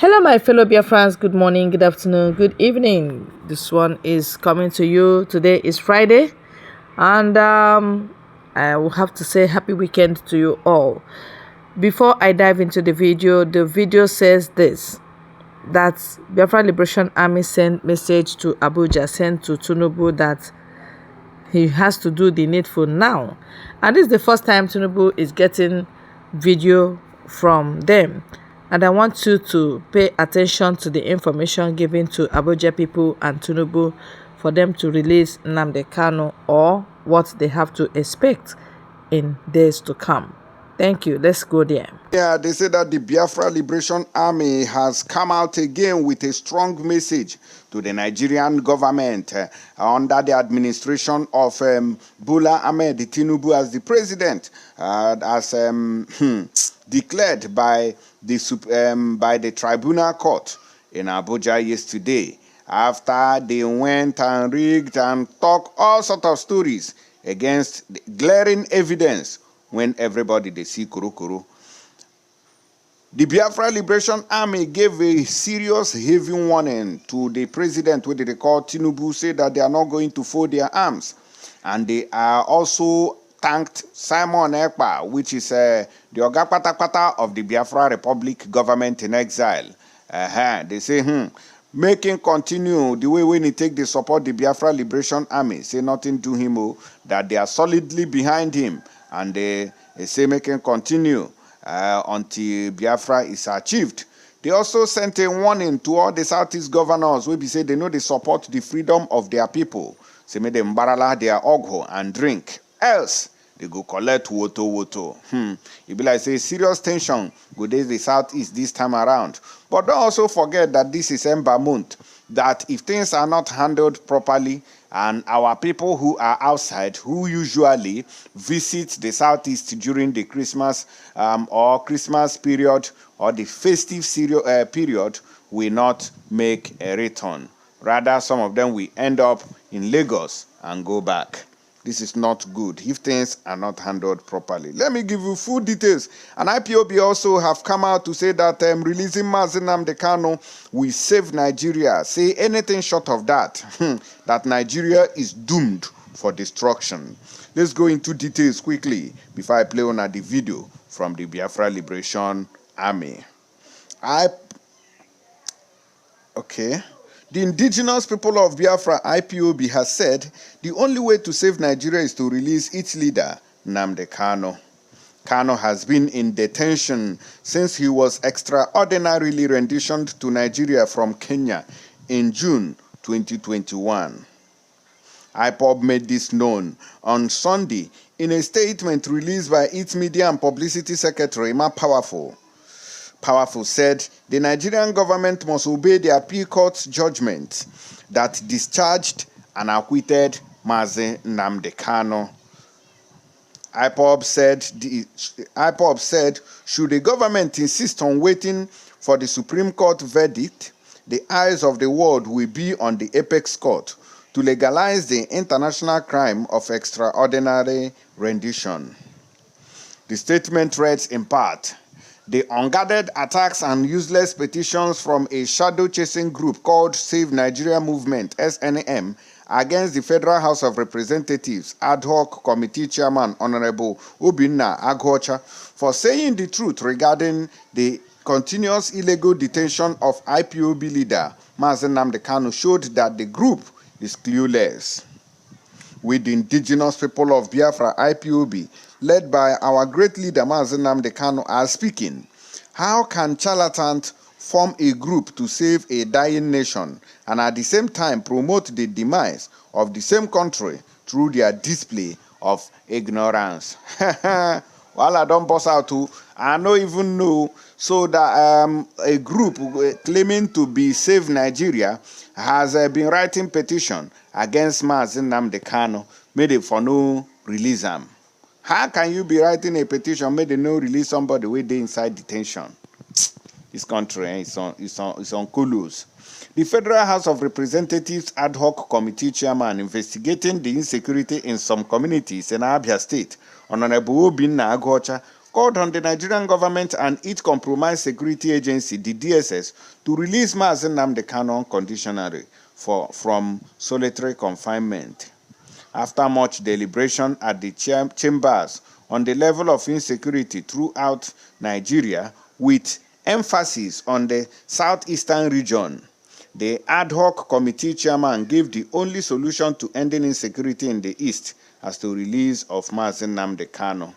Hello, my fellow Biafrans. Good morning, good afternoon, good evening. This one is coming to you. Today is Friday, and I will have to say happy weekend to you all. Before I dive into the video says this: that Biafra Liberation Army sent message to Abuja, sent to Tinubu that he has to do the needful now, and this is the first time Tinubu is getting video from them. And I want you to pay attention to the information given to Abuja people and Tinubu for them to release Nnamdi Kanu, or what they have to expect in days to come. Thank you. Let's go there. Yeah, they say that the Biafra Liberation Army has come out again with a strong message to the Nigerian government under the administration of Bola Ahmed Tinubu as the president, as declared by the Tribunal Court in Abuja yesterday, after they went and rigged and talked all sorts of stories against the glaring evidence when everybody they see Kurukuru. The Biafra Liberation Army gave a serious heavy warning to the president, what they call Tinubu, say that they are not going to fold their arms. And they are also thanked Simon Ekpa, which is the Oga Patapata of the Biafra Republic government in exile. They say, making continue the way when he take the support the Biafra Liberation Army, say nothing to him, that they are solidly behind him. And they say making continue until Biafra is achieved. They also sent a warning to all the Southeast governors where they say they know they support the freedom of their people. Say make them barala their ogho and drink. Else they go collect woto. It be like say serious tension go dey the Southeast this time around. But don't also forget that this is Ember month, that if things are not handled properly, and our people who are outside, who usually visit the Southeast during the Christmas or Christmas period or the festive period, will not make a return. Rather, some of them will end up in Lagos and go back. This is not good if things are not handled properly. Let me give you full details. And IPOB also have come out to say that releasing Nnamdi Kanu will save Nigeria. Say anything short of that, that Nigeria is doomed for destruction. Let's go into details quickly before I play on the video from the Biafra Liberation Army. The indigenous people of Biafra, IPOB, has said the only way to save Nigeria is to release its leader, Nnamdi Kanu. Kanu has been in detention since he was extraordinarily renditioned to Nigeria from Kenya in June 2021. IPOB made this known on Sunday in a statement released by its media and publicity secretary, Ma Powerful. Powerful said the Nigerian government must obey the appeal court's judgment that discharged and acquitted Mazi Nnamdi Kanu. IPOB said, should the government insist on waiting for the Supreme Court verdict, the eyes of the world will be on the apex court to legalize the international crime of extraordinary rendition. The statement reads in part, the unguarded attacks and useless petitions from a shadow-chasing group called Save Nigeria Movement, SNM, against the Federal House of Representatives Ad Hoc Committee Chairman Honorable Obinna Agwocha for saying the truth regarding the continuous illegal detention of IPOB leader Mazi Nnamdi Kanu showed that the group is clueless. With the indigenous people of Biafra, IPOB, led by our great leader Mazi Nnamdi Kanu, are speaking. How can charlatans form a group to save a dying nation and at the same time promote the demise of the same country through their display of ignorance? While I don't bust out too, I don't even know. So that a group claiming to be Save Nigeria has been writing petition against Mazi Nnamdi Kanu, made it for no release him. How can you be writing a petition made it no release somebody with they inside detention? This country is on colors. The Federal House of Representatives Ad Hoc Committee Chairman investigating the insecurity in some communities in Abia State, Honorable Obinna Agwocha, called on the Nigerian government and its compromised security agency, the DSS, to release Mazen Nnamdi Kanu unconditionally from solitary confinement. After much deliberation at the chambers on the level of insecurity throughout Nigeria, with emphasis on the southeastern region, the ad hoc committee chairman gave the only solution to ending insecurity in the east as the release of Mazen Nnamdi Kanu.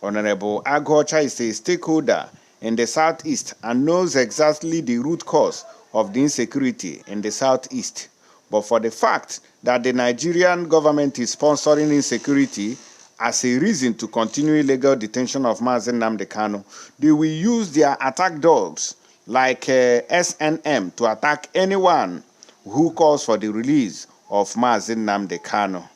Honorable Aghocha is a stakeholder in the southeast and knows exactly the root cause of the insecurity in the southeast. But for the fact that the Nigerian government is sponsoring insecurity as a reason to continue illegal detention of Mazen Nnamdi Kanu, they will use their attack dogs like SNM to attack anyone who calls for the release of Mazen Nnamdi Kanu.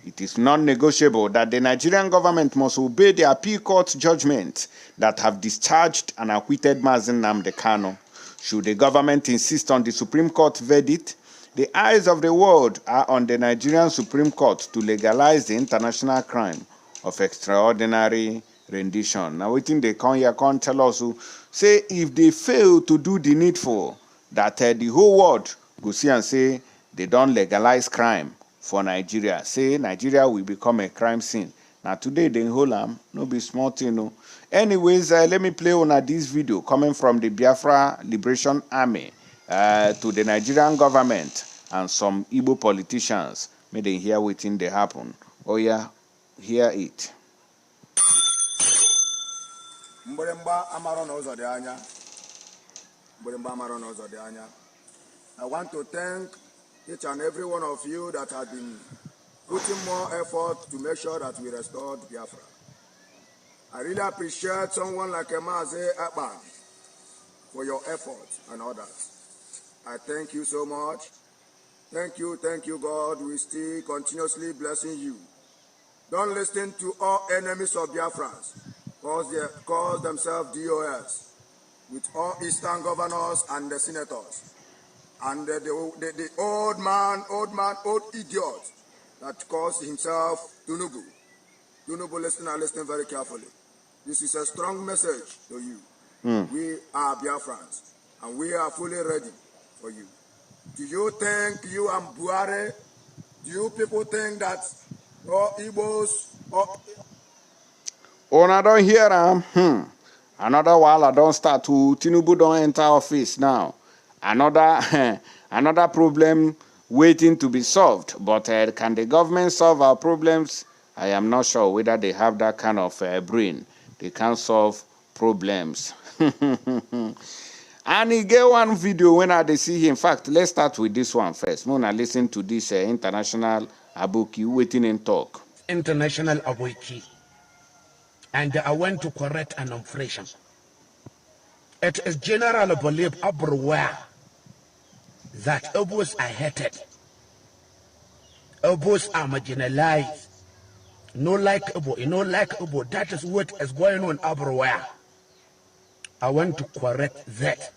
It is non-negotiable that the Nigerian government must obey the appeal court judgment that have discharged and acquitted Mazen Nnamdi Kanu. Should the government insist on the Supreme Court verdict, the eyes of the world are on the Nigerian Supreme Court to legalize the international crime of extraordinary rendition. Now, waiting they come here, can't tell us who say if they fail to do the needful, that the whole world go see and say they don't legalize crime for Nigeria. Say Nigeria will become a crime scene. Now today they hold them, no be small thing, no. Anyways, let me play on this video coming from the Biafra Liberation Army to the Nigerian government and some Igbo politicians. May they hear waiting they happen. Oh yeah, hear it. I want to thank each and every one of you that have been putting more effort to make sure that we restored Biafra. I really appreciate someone like Emaze Akpan for your efforts and others. I thank you so much. Thank you, God. We still continuously blessing you. Don't listen to all enemies of Biafrans, cause themselves DOS, with all Eastern governors and the senators. And the old idiot that calls himself Tinubu. Tinubu, listen very carefully. This is a strong message to you. We are Biafrans, and we are fully ready for you. Do you think you and Buhari, do you people think that all Igbos... Oh, I don't hear them. Another while I don't start to Tinubu don't enter office now. Another problem waiting to be solved. But can the government solve our problems? I am not sure whether they have that kind of brain. They can solve problems. And he get one video when I see him. In fact, let's start with this one first. When I listen to this international Abuki waiting in talk. International Abuki. And I went to correct an infraction. It is general belief everywhere that Igbos are hated. Igbos are marginalized. No like Igbo, no like Igbo. That is what is going on everywhere. I want to correct that.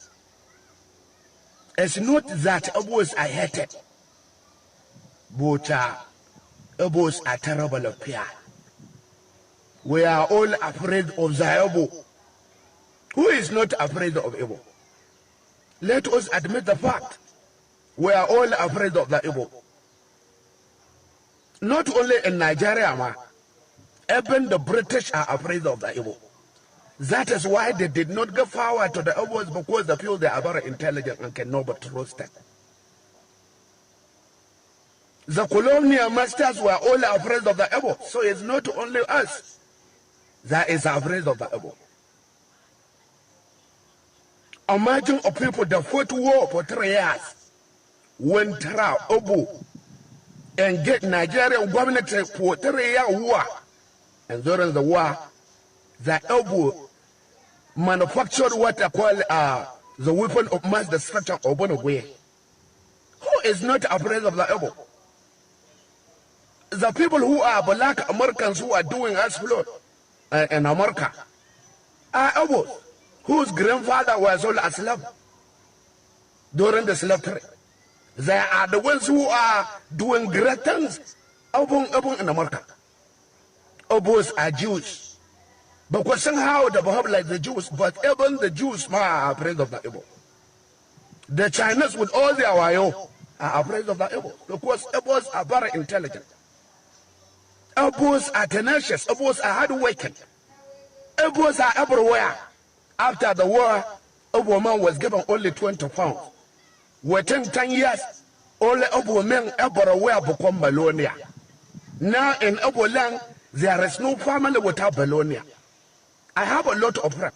It's not that Igbos are hated, but Igbos are terrible of fear. We are all afraid of the Igbo. Who is not afraid of Igbo? Let us admit the fact. We are all afraid of the Igbo. Not only in Nigeria, even the British are afraid of the Igbo. That is why they did not give power to the Igbos, because they feel they are very intelligent and cannot be trusted. The colonial masters were all afraid of the Igbo. So it's not only us that is afraid of the Igbo. Imagine a people that fought war for 3 years, went through Igbo, and get Nigerian government for 3-year war. And during the war, the Igbo manufactured what I call the weapon of mass destruction of Bonogwe. Who is not afraid of the Igbo? The people who are black Americans who are doing us flood in America are Igbos, whose grandfather was all a slave during the slave trade. They are the ones who are doing great things in America. Igbos are Jews. Because somehow they behave like the Jews, but even the Jews are afraid of the Igbo. The Chinese with all their wayo are afraid of the Igbo because Igbos are very intelligent. Igbos are tenacious. Igbos are hardworking. Igbos are everywhere. After the war, a woman was given only 20 pounds. Within 10 years, only Igbo men everywhere become Balonia. Now in Igbo land, there is no family without Balonia. I have a lot of friends.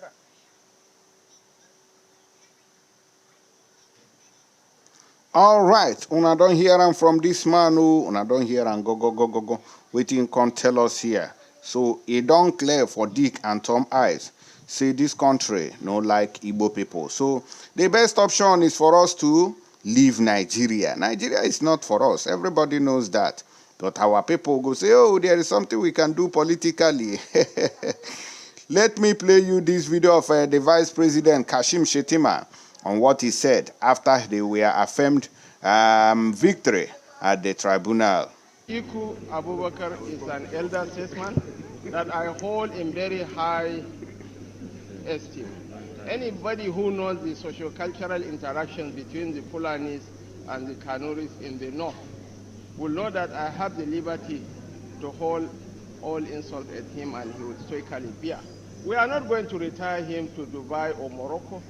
All right, una don't hear am from this man who una don't hear am go. Waiting can tell us here. So it don't clear for Dick and Tom eyes. Say this country no like Igbo people. So the best option is for us to leave Nigeria. Nigeria is not for us. Everybody knows that. But our people go say, oh, there is something we can do politically. Let me play you this video of the Vice President Kashim Shettima on what he said after they were affirmed victory at the tribunal. Iku Abubakar is an elder statesman that I hold in very high esteem. Anybody who knows the socio-cultural interactions between the Fulanis and the Kanuris in the north will know that I have the liberty to hold all insults at him and he would stoically bear. We are not going to retire him to Dubai or Morocco.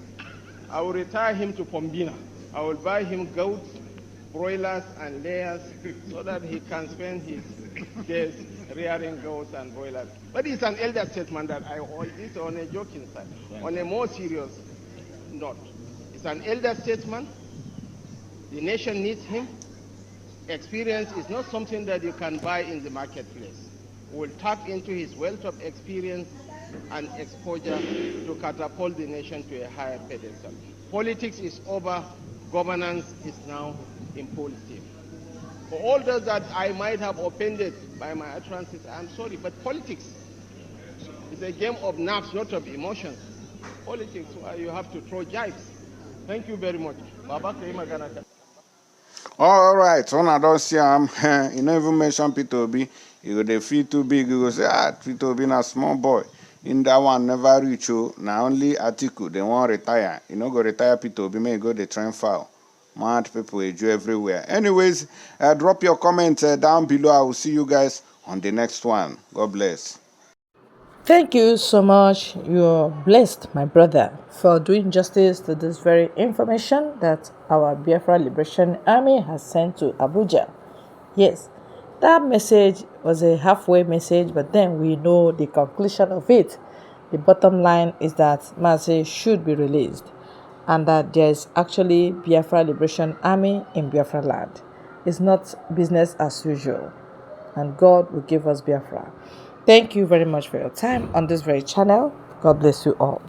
I will retire him to Pombina. I will buy him goats, broilers and layers so that he can spend his days rearing goats and broilers. But it's an elder statement that I hold this on a joking side. On a more serious note, it's an elder statesman. The nation needs him. Experience is not something that you can buy in the marketplace. We'll tap into his wealth of experience and exposure to catapult the nation to a higher pedestal. Politics is over, governance is now impulsive. For all those that I might have offended by my utterances, I'm sorry, but politics is a game of nerves, not of emotions. Politics, you have to throw jibes. Thank you very much. All right, when I don't see him, you don't even mention Peter Obi. You go they feel too big. You go say, Peter Obi na small boy. In that one never reach you. Now only Atiku they want retire. You know go retire Peter Obi. May go the train file. Mad people enjoy everywhere. Anyways, drop your comment down below. I will see you guys on the next one. God bless. Thank you so much. You're blessed, my brother, for doing justice to this very information that our Biafra Liberation Army has sent to Abuja. Yes, that message was a halfway message, but then we know the conclusion of it. The bottom line is that Mazi should be released and that there is actually Biafra Liberation Army in Biafra land. It's not business as usual, and God will give us Biafra. Thank you very much for your time on this very channel. God bless you all.